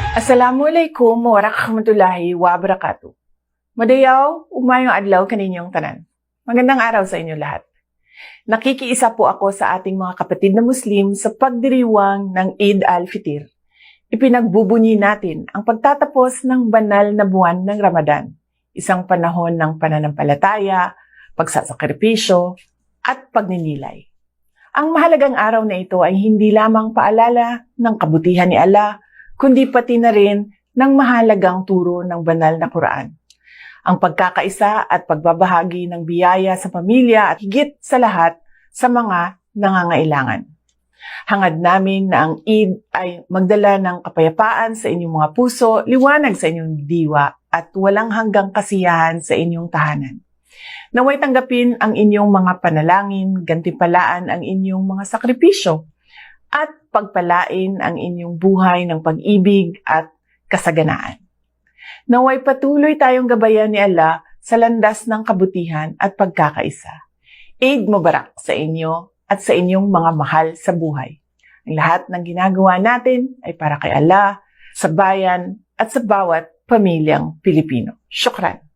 Assalamualaikum warahmatullahi wabarakatuh. Madayaw, umayong adlaw kaninyong tanan. Magandang araw sa inyo lahat. Nakikiisa po ako sa ating mga kapatid na Muslim sa pagdiriwang ng Eid al-Fitr. Ipinagbubunyi natin ang pagtatapos ng banal na buwan ng Ramadan, isang panahon ng pananampalataya, pagsasakripisyo, at pagninilay. Ang mahalagang araw na ito ay hindi lamang paalala ng kabutihan ni Allah, kundi pati na rin ng mahalagang turo ng banal na Quran. Ang pagkakaisa at pagbabahagi ng biyaya sa pamilya at higit sa lahat sa mga nangangailangan. Hangad namin na ang Eid ay magdala ng kapayapaan sa inyong mga puso, liwanag sa inyong diwa at walang hanggang kasiyahan sa inyong tahanan. Naway tanggapin ang inyong mga panalangin, gantimpalaan ang inyong mga sakripisyo, at pagpalain ang inyong buhay ng pag-ibig at kasaganaan. Naway patuloy tayong gabayan ni Allah sa landas ng kabutihan at pagkakaisa. Eid Mubarak sa inyo at sa inyong mga mahal sa buhay. Ang lahat ng ginagawa natin ay para kay Allah, sa bayan at sa bawat pamilyang Pilipino. Syukran.